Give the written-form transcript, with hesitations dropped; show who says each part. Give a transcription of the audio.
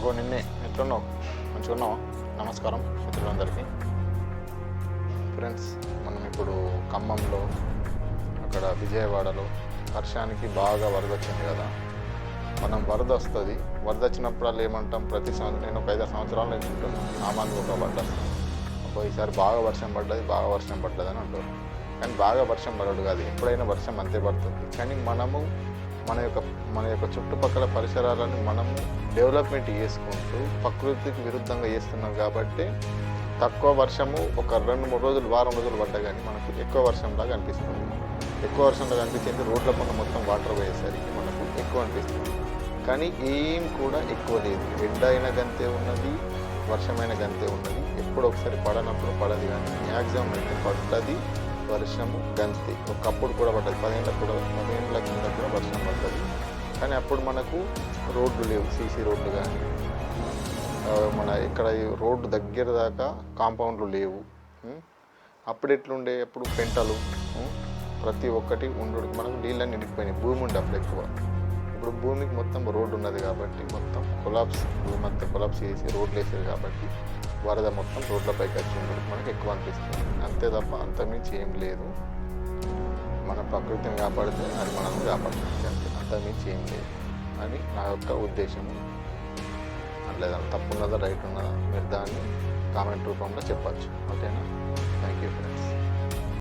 Speaker 1: అగో నిన్నే ఎట్లున్నావు? మంచిగా ఉన్నావా? నమస్కారం మిత్రులందరికీ. ఫ్రెండ్స్, మనం ఇప్పుడు ఖమ్మంలో, అక్కడ విజయవాడలో వర్షానికి బాగా వరద వచ్చింది కదా. మనం వరద వస్తుంది, వరద వచ్చినప్పుడు ఏమంటాం, ప్రతి సంవత్సరం నేను ఒక 5 సంవత్సరాలు నేర్చుకుంటున్నాను సామాన్లు ఒక వరద ఈసారి బాగా వర్షం పడ్డది అని అంటారు. కానీ బాగా వర్షం పడదు కాదు, ఎప్పుడైనా వర్షం అంతే పడుతుంది. కానీ మనము మన యొక్క చుట్టుపక్కల పరిసరాలను మనము డెవలప్మెంట్ చేసుకుంటూ ప్రకృతికి విరుద్ధంగా చేస్తున్నాం కాబట్టి తక్కువ వర్షము ఒక 2-3 రోజులు, వారం రోజులు పడ్డా కానీ మనకు ఎక్కువ వర్షంలాగా అనిపిస్తుంది. ఎక్కువ వర్షంలాగా అనిపించింది రోడ్ల పైన మొత్తం వాటర్ పోయేసరికి మనకు ఎక్కువ అనిపిస్తుంది. కానీ ఏం కూడా ఎక్కువ లేదు. ఎండ అయిన గంతే ఉన్నది, వర్షమైన గంతే ఉన్నది. ఎప్పుడు ఒకసారి పడనప్పుడు పడది, కానీ మ్యాక్సిమం అయితే పడ్డది వర్షము గంతే. ఒకప్పుడు కూడా పడ్డది, 10 ఏళ్ళ కింద కూడా వర్షం పడ్డది. కానీ అప్పుడు మనకు రోడ్లు లేవు, సీసీ రోడ్లు కానీ మన ఇక్కడ రోడ్డు దగ్గర దాకా కాంపౌండ్లు లేవు. అప్పుడు ఎట్లుండే, అప్పుడు పెంటలు ప్రతి ఒక్కటి ఉండు, మనకు నీళ్ళని నిండిపోయినాయి. భూమి ఉండే అప్పుడు ఎక్కువ. ఇప్పుడు భూమికి మొత్తం రోడ్డు ఉన్నది కాబట్టి మొత్తం భూమి అంతా కొలాప్స్ చేసి రోడ్లు వేసేది కాబట్టి వరద మొత్తం రోడ్లపైకి వచ్చి ఉండదు మనకు ఎక్కువ అనిపిస్తుంది. అంతే తప్ప అంతకుమించి ఏం లేదు. మన ప్రకృతిని కాపాడితే అది మనం కాపాడుతుంది అంతే, అంతకుమించి ఏం లేదు అని నా యొక్క ఉద్దేశము. లేదా తప్పు ఉన్నదా రైట్ ఉన్నదా మీరు దాన్ని కామెంట్ రూపంలో చెప్పచ్చు. ఓకేనా? Thank you friends.